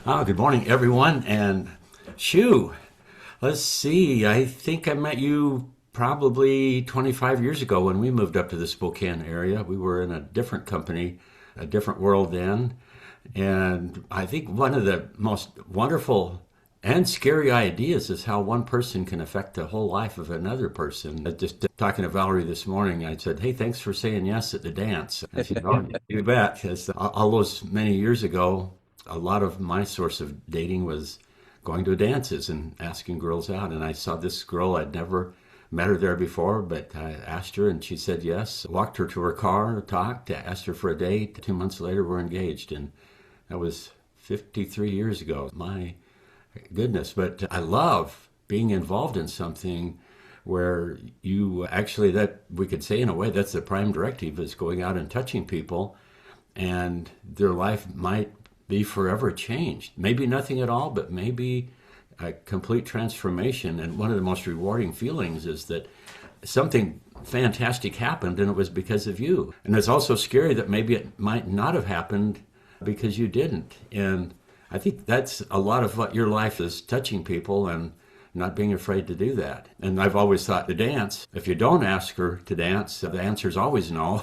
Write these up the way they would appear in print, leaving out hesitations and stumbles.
Good morning, everyone. And Shu, let's see. I think I met you probably 25 years ago when we moved up to the Spokane area. We were in a different company, a different world then. And I think one of the most wonderful and scary ideas is how one person can affect the whole life of another person. Just talking to Valerie this morning, I said, "Hey, thanks for saying yes at the dance." And she said, "Oh, you bet." 'Cause all those many years ago, a lot of my source of dating was going to dances and asking girls out. And I saw this girl, I'd never met her there before, but I asked her and she said yes. Walked her to her car, talked, asked her for a date. 2 months later, we're engaged. And that was 53 years ago. My goodness. But I love being involved in something where you actually, that we could say in a way, that's the prime directive, is going out and touching people, and their life might be forever changed. Maybe nothing at all, but maybe a complete transformation. And one of the most rewarding feelings is that something fantastic happened and it was because of you. And it's also scary that maybe it might not have happened because you didn't. And I think that's a lot of what your life is, touching people and not being afraid to do that. And I've always thought to dance, if you don't ask her to dance, the answer is always no.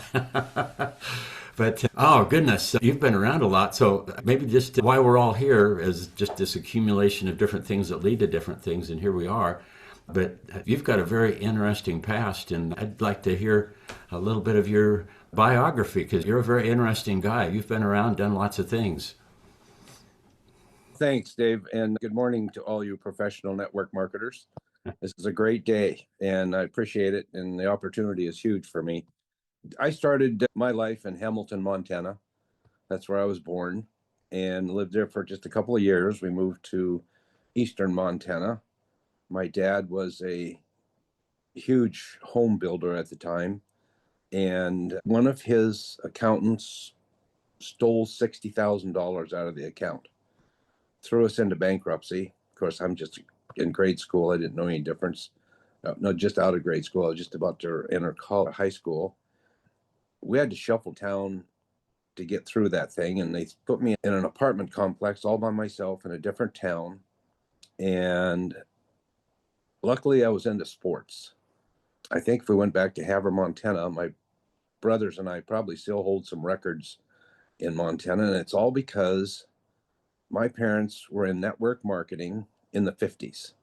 But oh goodness, you've been around a lot. So maybe just why we're all here is just this accumulation of different things that lead to different things. And here we are. But you've got a very interesting past, and I'd like to hear a little bit of your biography because you're a very interesting guy. You've been around, done lots of things. Thanks, Dave, and good morning to all you professional network marketers. This is a great day, and I appreciate it, and the opportunity is huge for me. I started my life in Hamilton, Montana. That's where I was born and lived there for just a couple of years. We moved to eastern Montana. My dad was a huge home builder at the time, and one of his accountants stole $60,000 out of the account, threw us into bankruptcy. Of course, I'm just in grade school. I didn't know any difference. No, just out of grade school. I was just about to enter high school. We had to shuffle town to get through that thing, and they put me in an apartment complex all by myself in a different town. And luckily, I was into sports. I think if we went back to Havre, Montana, my brothers and I probably still hold some records in Montana, and it's all because my parents were in network marketing in the 50s.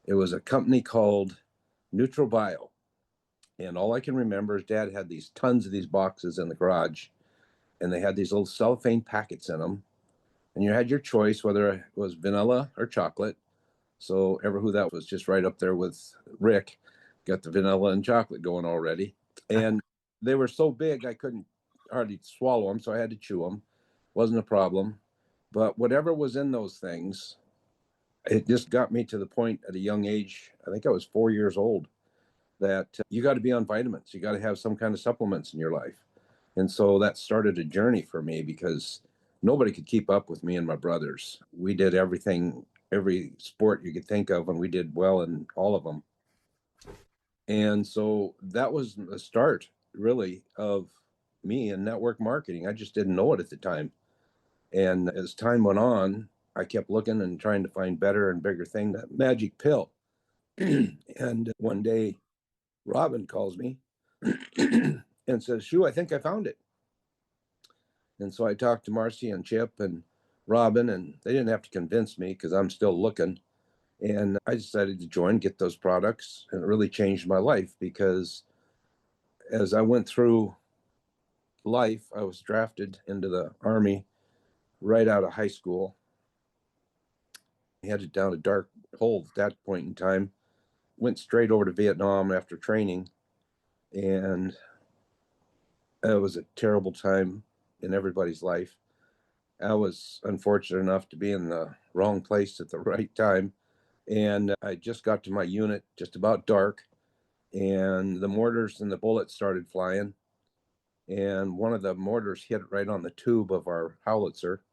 It was a company called Neutral Bio. And all I can remember is Dad had these tons of these boxes in the garage, and they had these little cellophane packets in them. And you had your choice whether it was vanilla or chocolate. So ever who that was, just right up there with Rick, got the vanilla and chocolate going already. And they were so big I couldn't hardly swallow them, so I had to chew them. Wasn't a problem. But whatever was in those things, it just got me to the point at a young age. I think I was 4 years old, that you got to be on vitamins. You got to have some kind of supplements in your life. And so that started a journey for me because nobody could keep up with me and my brothers. We did everything, every sport you could think of, and we did well in all of them. And so that was the start, really, of me in network marketing. I just didn't know it at the time. And as time went on, I kept looking and trying to find better and bigger thing, that magic pill. And one day, Robin calls me and says, "Shu, I think I found it." And so I talked to Marcy and Chip and Robin, and they didn't have to convince me because I'm still looking. And I decided to join, get those products, and it really changed my life because as I went through life, I was drafted into the Army right out of high school. Headed down a dark hole at that point in time. Went straight over to Vietnam after training, and it was a terrible time in everybody's life. I was unfortunate enough to be in the wrong place at the right time. And I just got to my unit just about dark, and the mortars and the bullets started flying. And one of the mortars hit right on the tube of our howitzer,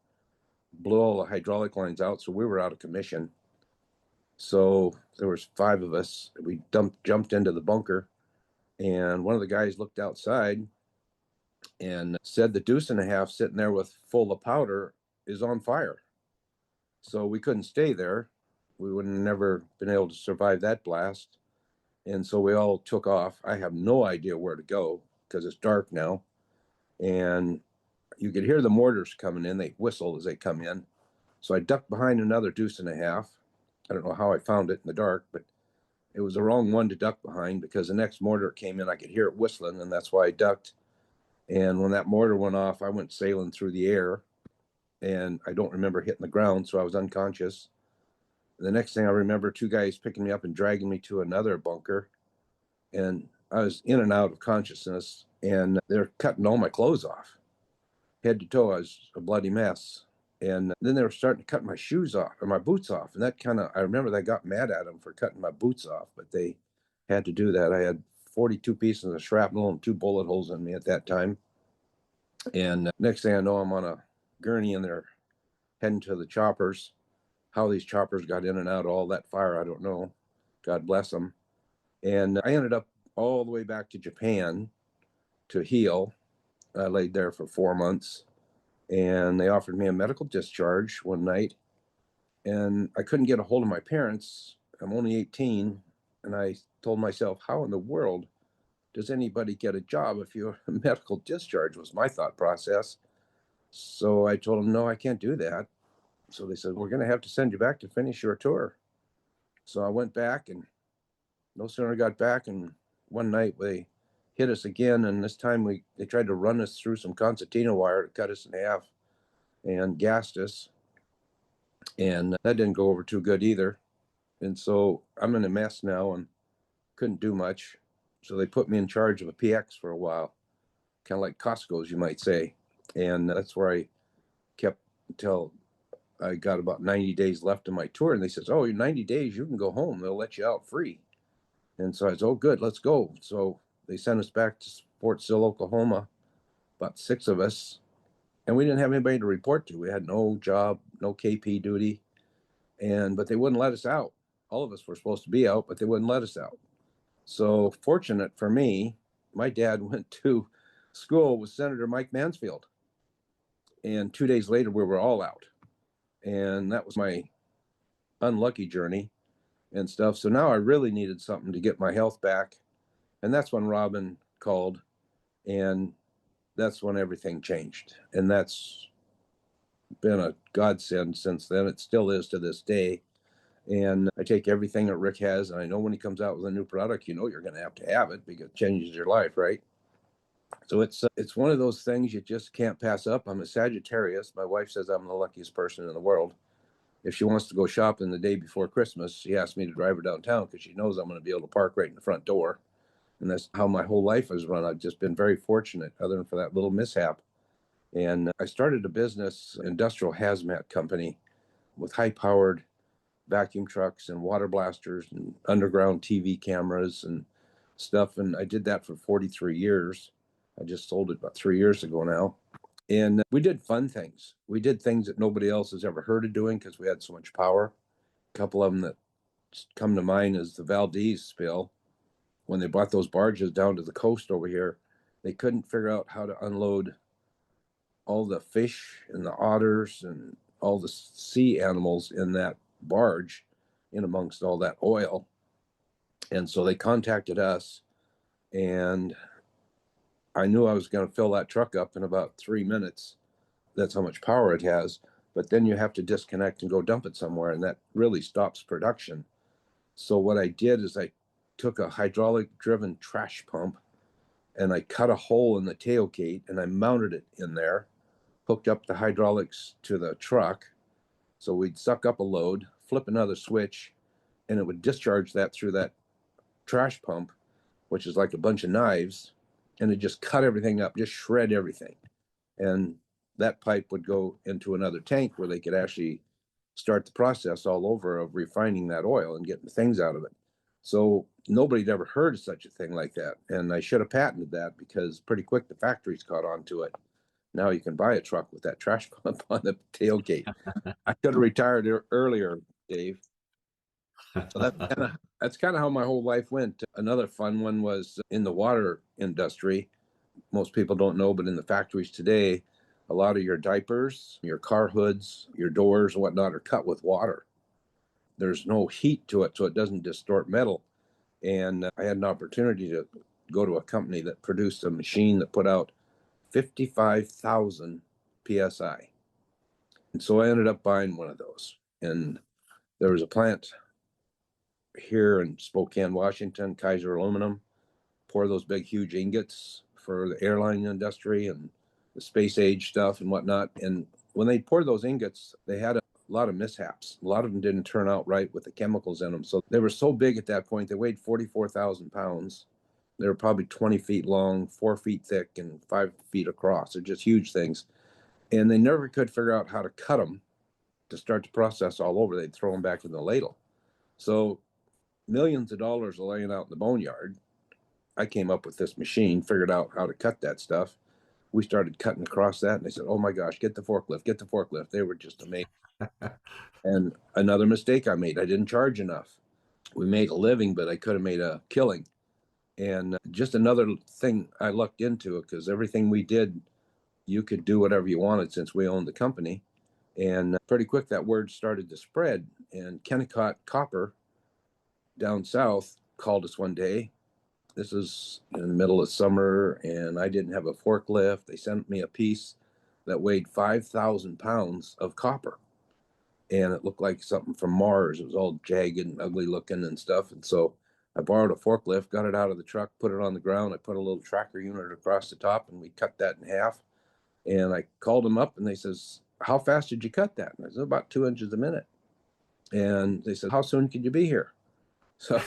blew all the hydraulic lines out. So we were out of commission. So there was five of us. We jumped into the bunker, and one of the guys looked outside and said the deuce and a half sitting there with full of powder is on fire. So we couldn't stay there. We would have never been able to survive that blast. And so we all took off. I have no idea where to go because it's dark now. And you could hear the mortars coming in. They whistle as they come in. So I ducked behind another deuce and a half. I don't know how I found it in the dark, but it was the wrong one to duck behind because the next mortar came in. I could hear it whistling, and that's why I ducked. And when that mortar went off, I went sailing through the air, and I don't remember hitting the ground, so I was unconscious. The next thing I remember, two guys picking me up and dragging me to another bunker, and I was in and out of consciousness, and they're cutting all my clothes off, head to toe. I was a bloody mess. And then they were starting to cut my shoes off or my boots off. And that I remember they got mad at them for cutting my boots off, but they had to do that. I had 42 pieces of shrapnel and 2 bullet holes in me at that time. And next thing I know, I'm on a gurney and they're heading to the choppers. How these choppers got in and out of all that fire, I don't know. God bless them. And I ended up all the way back to Japan to heal. I laid there for 4 months, and they offered me a medical discharge one night, and I couldn't get a hold of my parents. I'm only 18, and I told myself, how in the world does anybody get a job if you're a medical discharge, was my thought process. So I told them, no, I can't do that. So they said, we're going to have to send you back to finish your tour. So I went back, and no sooner I got back, and one night they hit us again, and this time they tried to run us through some concertina wire to cut us in half and gassed us. And that didn't go over too good either. And so I'm in a mess now and couldn't do much. So they put me in charge of a PX for a while, kind of like Costco's, you might say. And that's where I kept until I got about 90 days left of my tour. And they says, oh, you're 90 days, you can go home. They'll let you out free. And so I said, oh, good, let's go. So they sent us back to Fort Sill, Oklahoma, about 6 of us. And we didn't have anybody to report to. We had no job, no KP duty. But they wouldn't let us out. All of us were supposed to be out, but they wouldn't let us out. So fortunate for me, my dad went to school with Senator Mike Mansfield. And 2 days later, we were all out. And that was my unlucky journey and stuff. So now I really needed something to get my health back. And that's when Robin called. And that's when everything changed. And that's been a godsend since then. It still is to this day. And I take everything that Rick has, and I know when he comes out with a new product, you know you're going to have it because it changes your life, right? So it's one of those things you just can't pass up. I'm a Sagittarius. My wife says I'm the luckiest person in the world. If she wants to go shopping the day before Christmas, she asks me to drive her downtown because she knows I'm going to be able to park right in the front door. And that's how my whole life has run. I've just been very fortunate, other than for that little mishap. And I started a business, industrial hazmat company with high-powered vacuum trucks and water blasters and underground TV cameras and stuff. And I did that for 43 years. I just sold it about 3 years ago now. And we did fun things. We did things that nobody else has ever heard of doing because we had so much power. A couple of them that come to mind is the Valdez spill. When they brought those barges down to the coast over here, they couldn't figure out how to unload all the fish and the otters and all the sea animals in that barge in amongst all that oil. And so they contacted us, and I knew I was going to fill that truck up in about 3 minutes. That's how much power it has. But then you have to disconnect and go dump it somewhere, and that really stops production. So what I did is I took a hydraulic driven trash pump and I cut a hole in the tailgate and I mounted it in there, hooked up the hydraulics to the truck. So we'd suck up a load, flip another switch, and it would discharge that through that trash pump, which is like a bunch of knives, and it just cut everything up, just shred everything. And that pipe would go into another tank where they could actually start the process all over of refining that oil and getting things out of it. So nobody'd ever heard of such a thing like that. And I should have patented that because pretty quick the factories caught on to it. Now you can buy a truck with that trash pump on the tailgate. I could have retired earlier, Dave. So that's kind of how my whole life went. Another fun one was in the water industry. Most people don't know, but in the factories today, a lot of your diapers, your car hoods, your doors and whatnot are cut with water. There's no heat to it, so it doesn't distort metal. And I had an opportunity to go to a company that produced a machine that put out 55,000 psi. And so I ended up buying one of those. And there was a plant here in Spokane, Washington, Kaiser Aluminum, pour those big, huge ingots for the airline industry and the space age stuff and whatnot. And when they poured those ingots, they had a lot of mishaps. A lot of them didn't turn out right with the chemicals in them. So they were so big at that point, they weighed 44,000 pounds. They were probably 20 feet long, 4 feet thick, and 5 feet across. They're just huge things. And they never could figure out how to cut them to start the process all over. They'd throw them back in the ladle. So millions of dollars are laying out in the boneyard. I came up with this machine, figured out how to cut that stuff. We started cutting across that, and they said, "Oh my gosh, get the forklift, get the forklift." They were just amazing. And another mistake I made, I didn't charge enough. We made a living, but I could have made a killing. And just another thing I lucked into, because everything we did, you could do whatever you wanted since we owned the company. And pretty quick, that word started to spread. And Kennecott Copper down south called us one day. This is in the middle of summer, and I didn't have a forklift. They sent me a piece that weighed 5,000 pounds of copper. And it looked like something from Mars. It was all jagged and ugly looking and stuff. And so I borrowed a forklift, got it out of the truck, put it on the ground. I put a little tracker unit across the top, and we cut that in half. And I called them up, and they says, "How fast did you cut that?" And I said, "About 2 inches a minute." And they said, "How soon can you be here?" So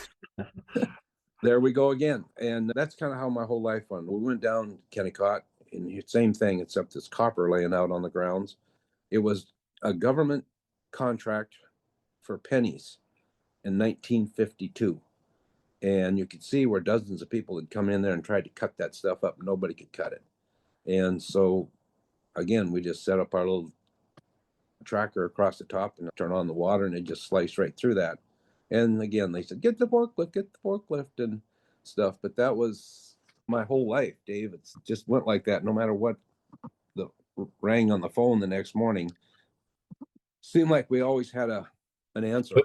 there we go again. And that's kind of how my whole life went. We went down Kennecott, and same thing, except this copper laying out on the grounds. It was a government contract for pennies in 1952. And you could see where dozens of people had come in there and tried to cut that stuff up. Nobody could cut it. And so, again, we just set up our little tracker across the top and turn on the water, and it just sliced right through that. And again, they said, "Get the forklift, get the forklift," and stuff. But that was my whole life, Dave. It just went like that. No matter what the rang on the phone the next morning, seemed like we always had an answer.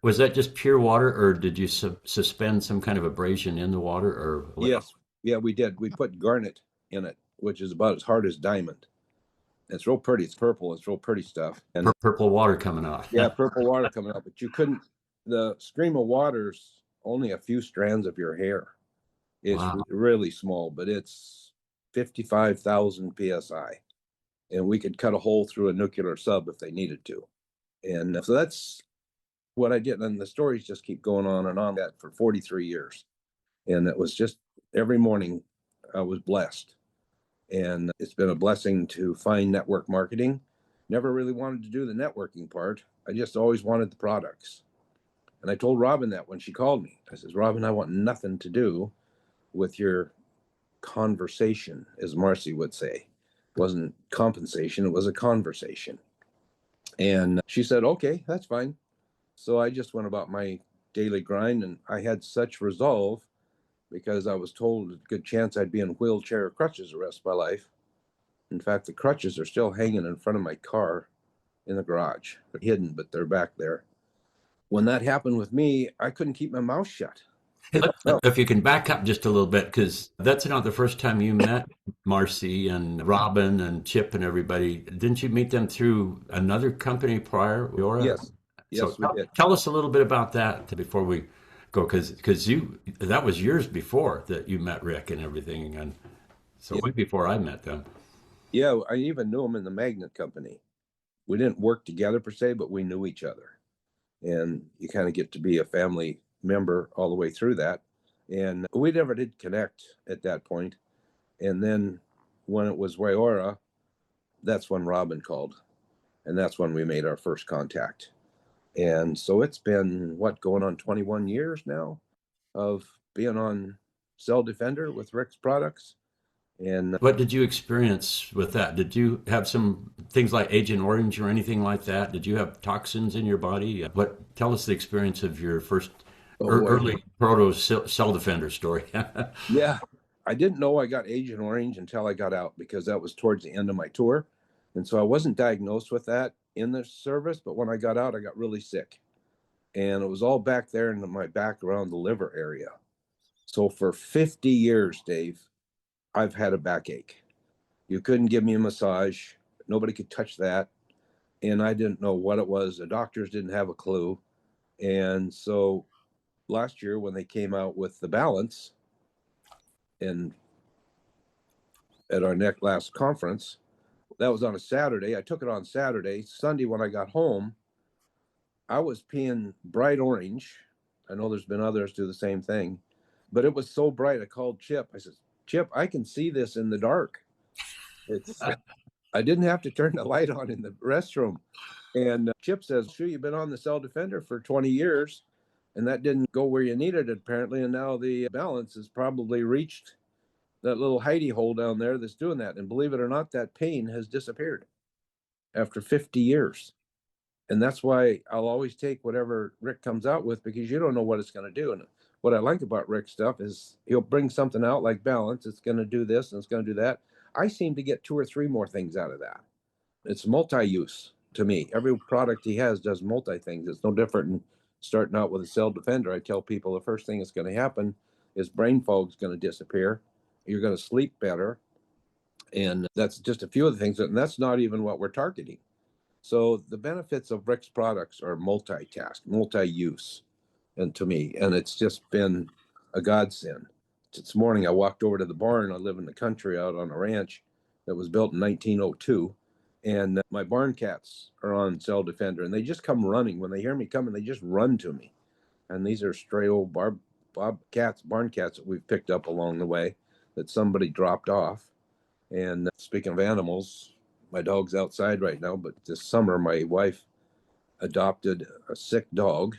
Was that just pure water, or did you suspend some kind of abrasion in the water, or what? Yes, yeah, we did. We put garnet in it, which is about as hard as diamond. It's real pretty. It's purple. It's real pretty stuff. And Purple water coming out. yeah, purple water coming out. But you couldn't. The stream of water's only a few strands of your hair. It's Wow. really small, but it's 55,000 psi, and we could cut a hole through a nuclear sub if they needed to. And so that's what I did. And the stories just keep going on and on that for 43 years. And it was just every morning I was blessed. And it's been a blessing to find network marketing. Never really wanted to do the networking part. I just always wanted the products. And I told Robin that when she called me. I says, "Robin, I want nothing to do with your conversation," as Marcy would say. It wasn't compensation, it was a conversation. And she said, "Okay, that's fine." So I just went about my daily grind, and I had such resolve because I was told a good chance I'd be in wheelchair or crutches the rest of my life. In fact, the crutches are still hanging in front of my car in the garage. They're hidden, but they're back there. When that happened with me, I couldn't keep my mouth shut. If you can back up just a little bit, because that's not the first time you met Marcy and Robin and Chip and everybody. Didn't you meet them through another company prior, Aura? Yes, So yes, we did. tell us a little bit about that before we go, because you that was years before that you met Rick and everything, and so Yeah, way before I met them. yeah, I even knew him in the magnet company. We didn't work together per se, but we knew each other. And you kind of get to be a family member all the way through that. And we never did connect at that point. And then when it was Wayora, that's when Robin called. And that's when we made our first contact. And so it's been what, going on 21 years now of being on Cell Defender with Rick's products. And What did you experience with that? Did you have some things like Agent Orange or anything like that? Did you have toxins in your body? What? Tell us the experience of your first oh boy, early proto cell defender story. yeah, I didn't know I got Agent Orange until I got out because that was towards the end of my tour. And so I wasn't diagnosed with that in the service, but when I got out, I got really sick. And it was all back there in my back around the liver area. So for 50 years, Dave, I've had a backache. You couldn't give me a massage. Nobody could touch that. And I didn't know what it was. The doctors didn't have a clue. And so last year, when they came out with the balance and at our last conference, that was on a Saturday. I took it on Saturday. Sunday, when I got home, I was peeing bright orange. I know there's been others do the same thing, but it was so bright. I called Chip. I said, Chip, I can see this in the dark. It's I didn't have to turn the light on in the restroom. And Chip says, sure, you've been on the Cell Defender for 20 years, and that didn't go where you needed it, apparently. And now the balance has probably reached that little hidey hole down there that's doing that. And believe it or not, that pain has disappeared after 50 years. And that's why I'll always take whatever Rick comes out with, because you don't know what it's going to do. And what I like about Rick's stuff is he'll bring something out like balance. It's going to do this and it's going to do that. I seem to get 2 or 3 more things out of that. It's multi-use to me. Every product he has does multi things. It's no different than starting out with a Cell Defender. I tell people the first thing that's going to happen is brain fog's going to disappear. You're going to sleep better. And that's just a few of the things. And that's not even what we're targeting. So the benefits of Rick's products are multitask, multi-use, and to me, and it's just been a godsend. This morning I walked over to the barn. I live in the country out on a ranch that was built in 1902, and my barn cats are on Cell Defender, and they just come running when they hear me coming. They just run to me, and these are stray old barn cats that we've picked up along the way that somebody dropped off. And speaking of animals, my dog's outside right now, but this summer my wife adopted a sick dog.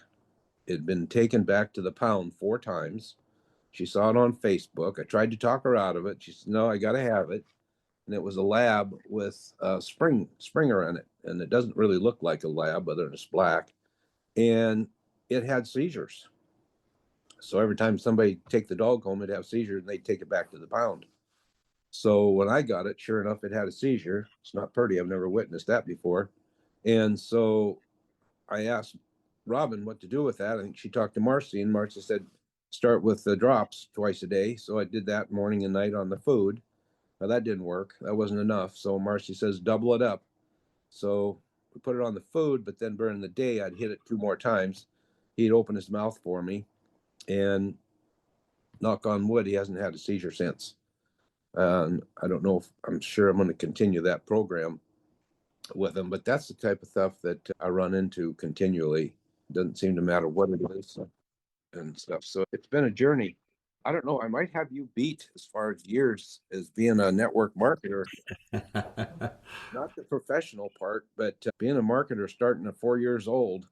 It had been taken back to the pound 4 times. She saw it on Facebook. I tried to talk her out of it. She said, no, I got to have it. And it was a lab with a Springer in it. And it doesn't really look like a lab, other than it's black. And it had seizures. So every time somebody take the dog home, it'd have seizures, and they'd take it back to the pound. So when I got it, sure enough, it had a seizure. It's not pretty. I've never witnessed that before. And so I asked Robin what to do with that. I think she talked to Marcy, and Marcy said, start with the drops twice a day. So I did that morning and night on the food. Now that didn't work. That wasn't enough. So Marcy says, double it up. So we put it on the food, but then during the day, I'd hit it 2 more times. He'd open his mouth for me, and knock on wood, he hasn't had a seizure since. I don't know if I'm sure I'm going to continue that program with him, but that's the type of stuff that I run into continually. Doesn't seem to matter what it is and stuff. So it's been a journey. I don't know. I might have you beat as far as years as being a network marketer, not the professional part, but being a marketer starting at 4 years old.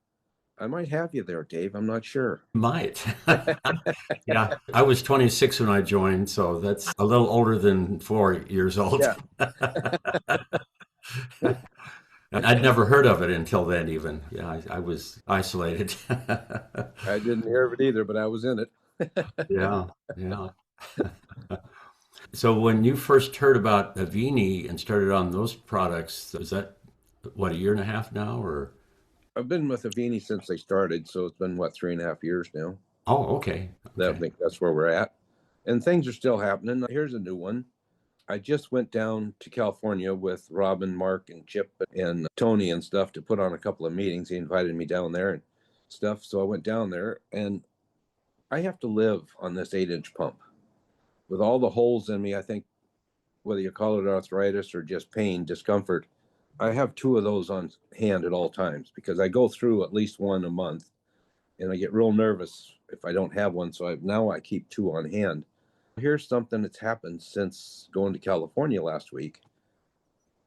I might have you there, Dave. I'm not sure. Might. Yeah, I was 26 when I joined, so that's a little older than 4 years old. Yeah. I'd never heard of it until then, even. Yeah, I was isolated. I didn't hear of it either, but I was in it. Yeah, yeah. So when you first heard about Avini and started on those products, is that what, a year and a half now, or? I've been with Avini since they started, so it's been what, 3.5 years now. Oh, okay, I okay. think that's where we're at, and things are still happening. Here's a new one. I just went down to California with Robin, Mark, and Chip, and Tony and stuff to put on a couple of meetings. He invited me down there and stuff, so I went down there, and I have to live on this 8-inch pump with all the holes in me. I think whether you call it arthritis or just pain, discomfort, I have 2 of those on hand at all times because I go through at least one a month, and I get real nervous if I don't have one. So I keep 2 on hand. Here's something that's happened since going to California last week.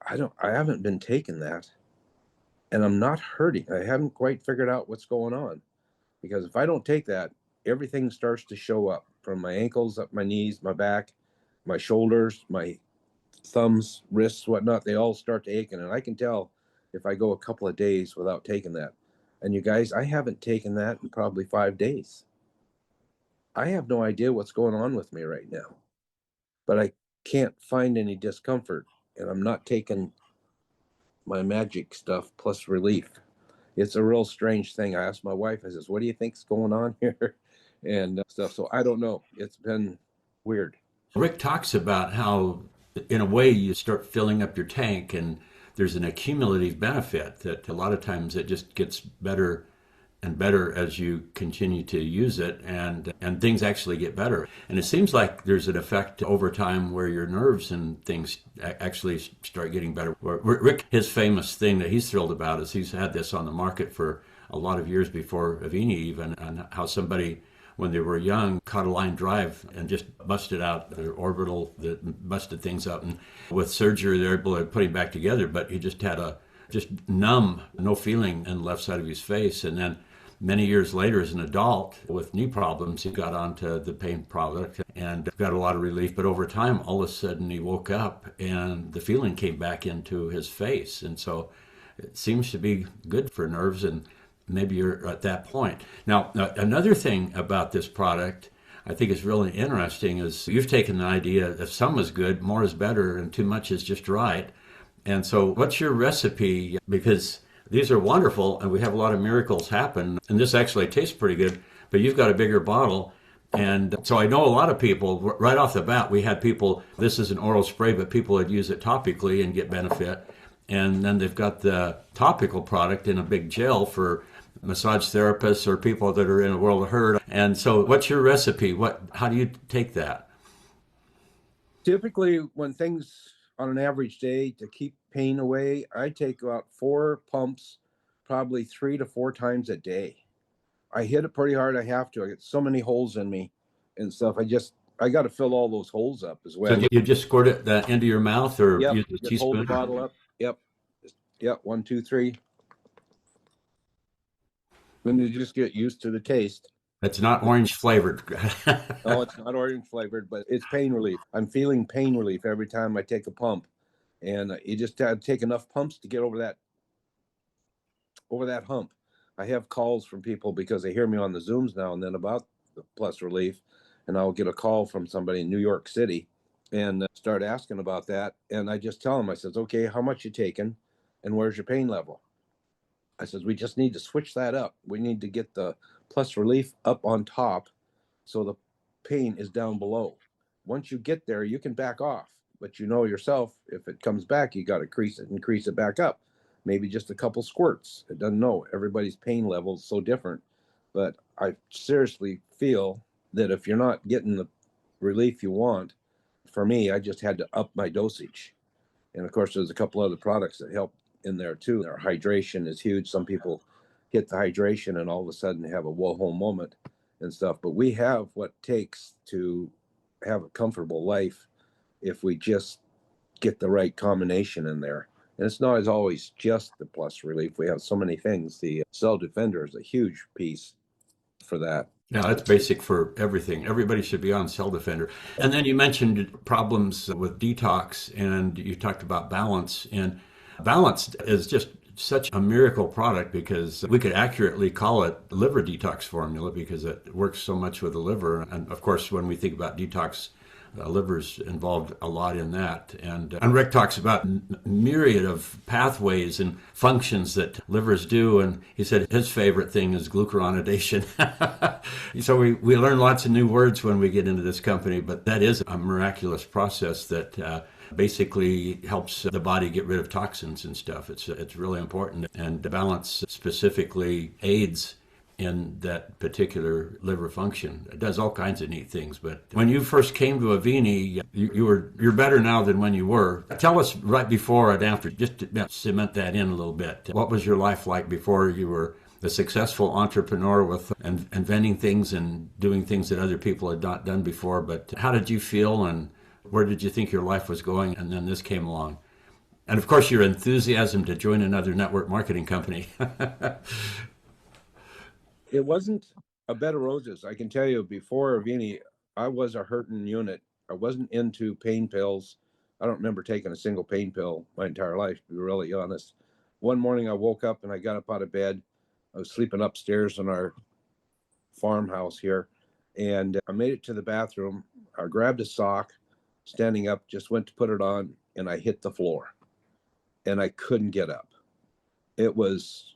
I haven't been taking that, and I'm not hurting. I haven't quite figured out what's going on, because if I don't take that, everything starts to show up from my ankles, up my knees, my back, my shoulders, my thumbs, wrists, whatnot. They all start to aching, and I can tell if I go a couple of days without taking that. And you guys, I haven't taken that in probably 5 days. I have no idea what's going on with me right now, but I can't find any discomfort, and I'm not taking my magic stuff plus relief. It's a real strange thing. I asked my wife, I says, what do you think's going on here? And stuff. So I don't know. It's been weird. Rick talks about how, in a way, you start filling up your tank, and there's an accumulative benefit that a lot of times it just gets better and better as you continue to use it, and things actually get better. And it seems like there's an effect over time where your nerves and things actually start getting better. Rick, his famous thing that he's thrilled about is he's had this on the market for a lot of years before Avini even, and how somebody, when they were young, caught a line drive and just busted out their orbital, that busted things up. And with surgery, they're able to put him back together, but he just had a just numb, no feeling in the left side of his face. And then many years later, as an adult with knee problems, he got onto the pain product and got a lot of relief. But over time, all of a sudden, he woke up and the feeling came back into his face. And so it seems to be good for nerves, and maybe you're at that point. Now, another thing about this product I think is really interesting is you've taken the idea that some is good, more is better, and too much is just right. And so what's your recipe? Because these are wonderful and we have a lot of miracles happen. And this actually tastes pretty good, but you've got a bigger bottle. And so I know a lot of people, right off the bat, we had people, this is an oral spray, but people would use it topically and get benefit. And then they've got the topical product in a big gel for massage therapists or people that are in a world of hurt. And so what's your recipe? How do you take that? Typically, when things on an average day to keep pain away, I take about 4 pumps, probably 3 to 4 times a day. I hit it pretty hard. I have to. I get so many holes in me and stuff. I got to fill all those holes up as well. So you just squirt it into your mouth, or Yep, use a just hold the teaspoon? bottle up. Yep, yep. 1, 2, 3. Then you just get used to the taste. It's not orange flavored. No, it's not orange flavored, but it's pain relief. I'm feeling pain relief every time I take a pump, and you just have to take enough pumps to get over that hump. I have calls from people because they hear me on the Zooms now and then about the plus relief, and I'll get a call from somebody in New York City and start asking about that. And I just tell them, I says, okay, how much you taking and where's your pain level? I says, we just need to switch that up. We need to get the plus relief up on top so the pain is down below. Once you get there, you can back off, but you know yourself, if it comes back, you got to increase it back up. Maybe just a couple squirts. It doesn't know. Everybody's pain level is so different. But I seriously feel that if you're not getting the relief you want, for me, I just had to up my dosage. And of course, there's a couple other products that help in there too. Their hydration is huge. Some people hit the hydration and all of a sudden have a whoa moment and stuff. But we have what it takes to have a comfortable life if we just get the right combination in there. And it's not as always just the plus relief. We have so many things. The cell defender is a huge piece for that. Yeah, that's basic for everything. Everybody should be on Cell Defender. And then you mentioned problems with detox, and you talked about balance. And balance is just such a miracle product because we could accurately call it liver detox formula because it works so much with the liver. And of course, when we think about detox, liver's involved a lot in that. And Rick talks about myriad of pathways and functions that livers do. And he said his favorite thing is glucuronidation. So we learn lots of new words when we get into this company, but that is a miraculous process that basically helps the body get rid of toxins and stuff. It's really important. And the balance specifically aids in that particular liver function. It does all kinds of neat things. But when you first came to Avini, you're better now than when you were. Tell us right before and after, just to cement that in a little bit. What was your life like before you were a successful entrepreneur with inventing things and doing things that other people had not done before? But how did you feel, and where did you think your life was going? And then this came along. And of course, your enthusiasm to join another network marketing company. It wasn't a bed of roses. I can tell you before Avini, I was a hurting unit. I wasn't into pain pills. I don't remember taking a single pain pill my entire life, to be really honest. One morning I woke up and I got up out of bed. I was sleeping upstairs in our farmhouse here. And I made it to the bathroom. I grabbed a sock, standing up, just went to put it on, and I hit the floor. and I couldn't get up. That was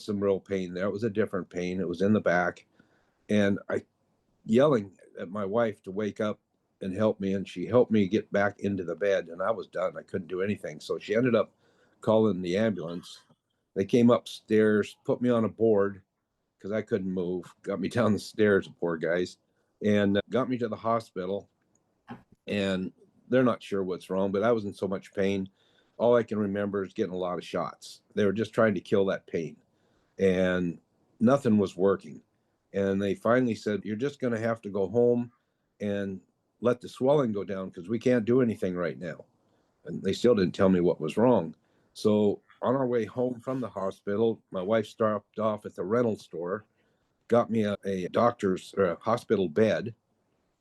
some real pain there. It was a different pain. It was in the back, and I yelling at my wife to wake up and help me, and she helped me get back into the bed, and I was done. I couldn't do anything. So she ended up calling the ambulance. They came upstairs, put me on a board because I couldn't move, got me down the stairs, the poor guys, and got me to the hospital. And they're not sure what's wrong, but I was in so much pain. All I can remember is getting a lot of shots. They were just trying to kill that pain, and nothing was working. And they finally said, "You're just going to have to go home and let the swelling go down because we can't do anything right now." And they still didn't tell me what was wrong. So on our way home from the hospital, my wife stopped off at the rental store, got me a doctor's hospital bed,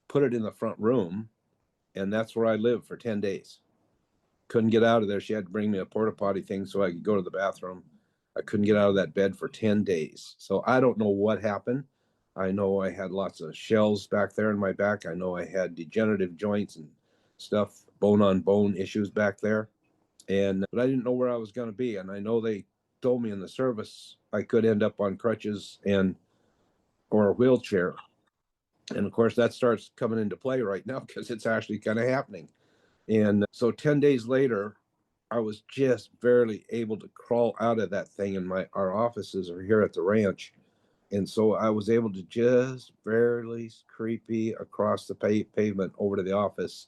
put it in the front room, and that's where I lived for 10 days. Couldn't get out of there. She had to bring me a porta potty thing so I could go to the bathroom. I couldn't get out of that bed for 10 days. So I don't know what happened. I know I had lots of shells back there in my back. I know I had degenerative joints and stuff, bone on bone issues back there. But I didn't know where I was going to be. And I know they told me in the service I could end up on crutches and or a wheelchair. And of course, that starts coming into play right now because it's actually kind of happening. And so 10 days later, I was just barely able to crawl out of that thing. And our offices are here at the ranch. And so I was able to just barely creepy across the pavement over to the office.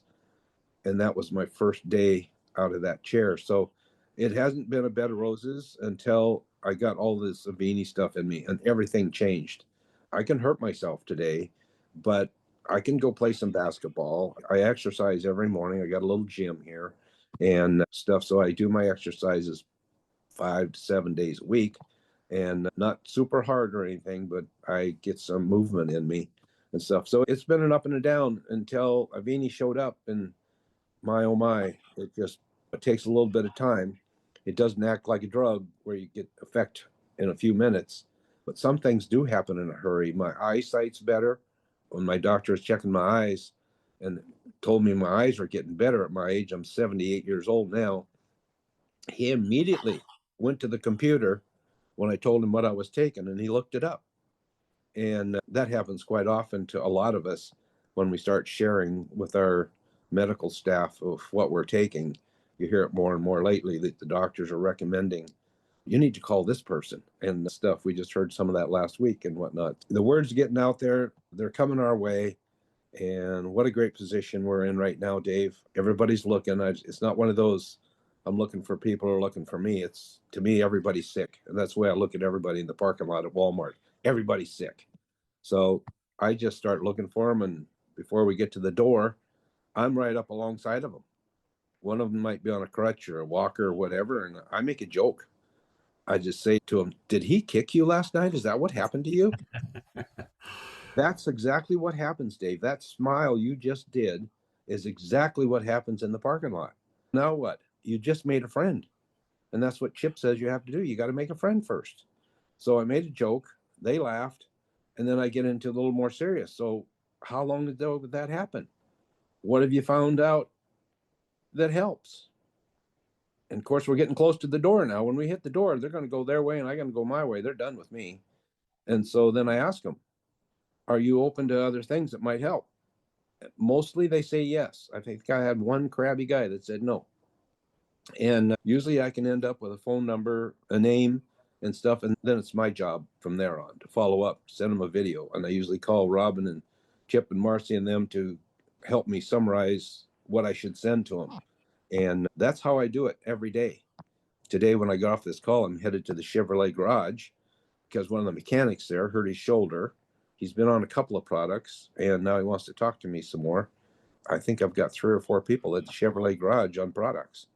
And that was my first day out of that chair. So it hasn't been a bed of roses until I got all this Avini stuff in me and everything changed. I can hurt myself today, but I can go play some basketball. I exercise every morning. I got a little gym here and stuff. So I do my exercises 5 to 7 days a week, and not super hard or anything, but I get some movement in me and stuff. So it's been an up and a down until Avini showed up, and my oh my, it takes a little bit of time. It doesn't act like a drug where you get effect in a few minutes, but some things do happen in a hurry. My eyesight's better. When my doctor was checking my eyes and told me my eyes are getting better at my age, I'm 78 years old now. He immediately went to the computer when I told him what I was taking, and he looked it up. And that happens quite often to a lot of us when we start sharing with our medical staff of what we're taking. You hear it more and more lately that the doctors are recommending, you need to call this person and stuff. We just heard some of that last week and whatnot. The word's getting out there, they're coming our way. And what a great position we're in right now, Dave. Everybody's looking. It's not one of those, I'm looking for people or looking for me. It's, to me, everybody's sick. And that's the way I look at everybody in the parking lot at Walmart. Everybody's sick. So I just start looking for them. And before we get to the door, I'm right up alongside of them. One of them might be on a crutch or a walker or whatever. And I make a joke. I just say to him, "Did he kick you last night? Is that what happened to you?" That's exactly what happens, Dave. That smile you just did is exactly what happens in the parking lot. Now what? You just made a friend. And that's what Chip says you have to do. You got to make a friend first. So I made a joke. They laughed. And then I get into a little more serious. So how long ago did that happen? What have you found out that helps? And of course, we're getting close to the door now. When we hit the door, they're going to go their way and I'm going to go my way. They're done with me. And so then I ask them, are you open to other things that might help? Mostly they say yes. I think I had one crabby guy that said no. And usually I can end up with a phone number, a name, and stuff. And then it's my job from there on to follow up, send them a video. And I usually call Robin and Chip and Marcy and them to help me summarize what I should send to them. And that's how I do it every day. Today, when I got off this call, I'm headed to the Chevrolet garage because one of the mechanics there hurt his shoulder. He's been on a couple of products, and now he wants to talk to me some more. I think I've got 3 or 4 people at the Chevrolet garage on products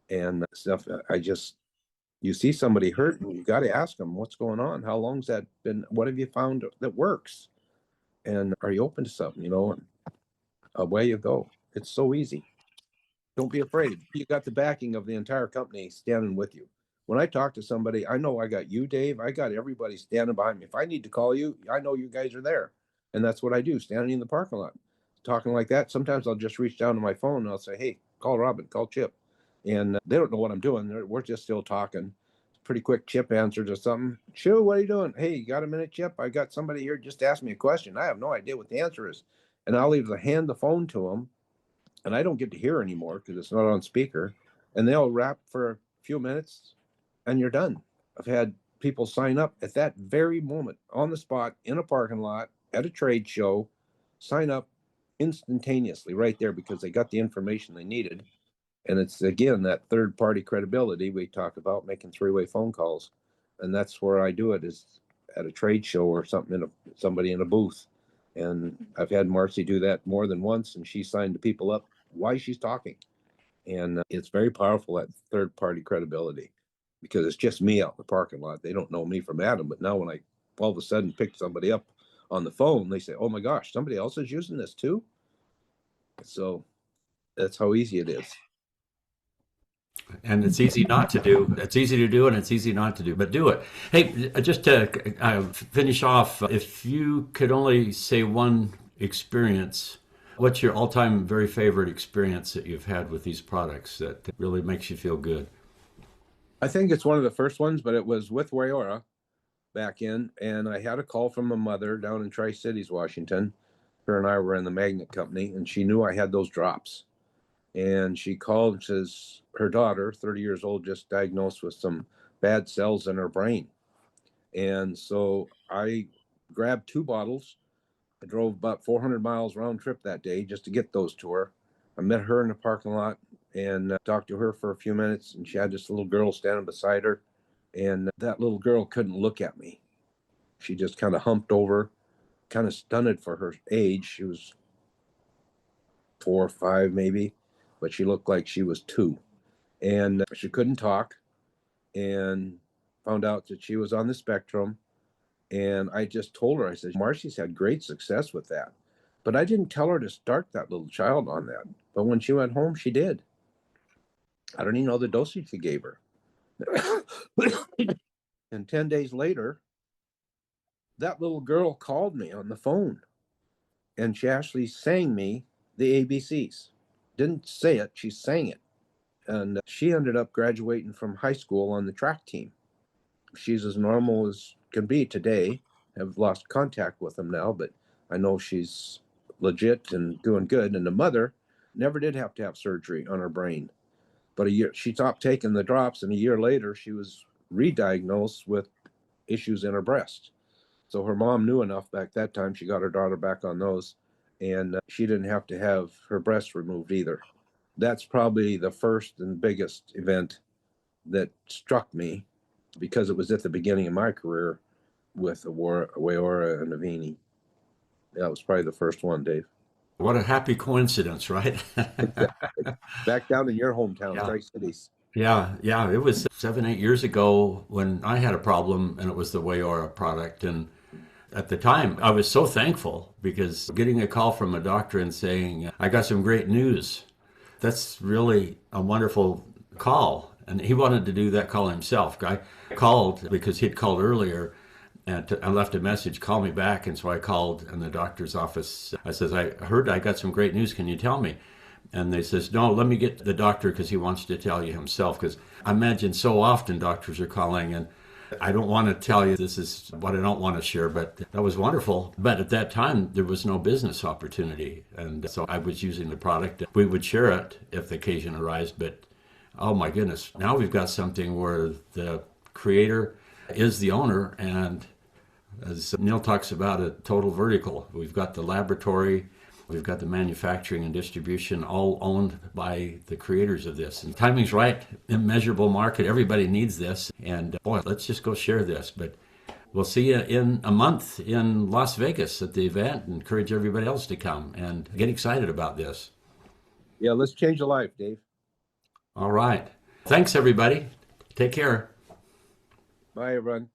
and stuff. You see somebody hurt, and you got to ask them, what's going on? How long's that been? What have you found that works? And are you open to something, And away you go. It's so easy. Don't be afraid. You got the backing of the entire company standing with you. When I talk to somebody, I know I got you, Dave. I got everybody standing behind me. If I need to call you, I know you guys are there. And that's what I do, standing in the parking lot, talking like that. Sometimes I'll just reach down to my phone and I'll say, hey, call Robin, call Chip. and they don't know what I'm doing. We're just still talking. Pretty quick Chip answers or something. Shu, what are you doing? Hey, you got a minute, Chip? I got somebody here just asked me a question. I have no idea what the answer is. And I'll either hand the phone to them, and I don't get to hear anymore because it's not on speaker. And they'll rap for a few minutes, and you're done. I've had people sign up at that very moment, on the spot, in a parking lot, at a trade show, sign up instantaneously right there because they got the information they needed. And it's, again, that third party credibility we talk about, making three-way phone calls. And that's where I do it, is at a trade show or something, somebody in a booth. And I've had Marcy do that more than once, and she signed the people up while she's talking. And it's very powerful, that third party credibility, because it's just me out in the parking lot. They don't know me from Adam. But now when I all of a sudden pick somebody up on the phone, they say, oh my gosh, somebody else is using this too. So that's how easy it is. And it's easy not to do. It's easy to do and it's easy not to do, but do it. Hey, just to finish off, if you could only say one experience, what's your all-time very favorite experience that you've had with these products that really makes you feel good? I think it's one of the first ones, but it was with Wayora back in, and I had a call from a mother down in Tri-Cities, Washington. Her and I were in the magnet company, and she knew I had those drops. And she called and says her daughter, 30 years old, just diagnosed with some bad cells in her brain. And so I grabbed 2 bottles. I drove about 400 miles round trip that day just to get those to her. I met her in the parking lot and talked to her for a few minutes. And she had this little girl standing beside her. And that little girl couldn't look at me. She just kind of humped over, kind of stunted for her age. She was 4 or 5 maybe, but she looked like she was 2. And she couldn't talk, and found out that she was on the spectrum. And I just told her, I said, Marcy's had great success with that. But I didn't tell her to start that little child on that. But when she went home, she did. I don't even know the dosage they gave her. And 10 days later, that little girl called me on the phone, and she actually sang me the ABCs. Didn't say it, she sang it. And she ended up graduating from high school on the track team. She's as normal as can be today. I've lost contact with them now, but I know she's legit and doing good. And the mother never did have to have surgery on her brain. But a year, she stopped taking the drops, and a year later, she was re-diagnosed with issues in her breast. So her mom knew enough back that time. She got her daughter back on those, and she didn't have to have her breast removed either. That's probably the first and biggest event that struck me, because it was at the beginning of my career with Wayora and Avini. That was probably the first one, Dave. What a happy coincidence, right? Exactly. Back down in your hometown, Yeah. Tri-Cities. Yeah, yeah. It was 7, 8 years ago when I had a problem, and it was the Wayora product. And at the time, I was so thankful because getting a call from a doctor and saying, I got some great news, that's really a wonderful call. And he wanted to do that call himself. I called because he'd called earlier, and I left a message, call me back. And so I called in the doctor's office. I says, I heard I got some great news. Can you tell me? And they says, no, let me get the doctor because he wants to tell you himself. Because I imagine so often doctors are calling, and I don't want to tell you this is what I don't want to share, but that was wonderful. But at that time, there was no business opportunity. And so I was using the product. We would share it if the occasion arose, but oh my goodness, now we've got something where the creator is the owner. And as Neil talks about, a total vertical. We've got the laboratory, we've got the manufacturing and distribution, all owned by the creators of this. And timing's right, immeasurable market, everybody needs this. And boy, let's just go share this. But we'll see you in a month in Las Vegas at the event. Encourage everybody else to come and get excited about this. Yeah, let's change a life, Dave. All right. Thanks, everybody. Take care. Bye, everyone.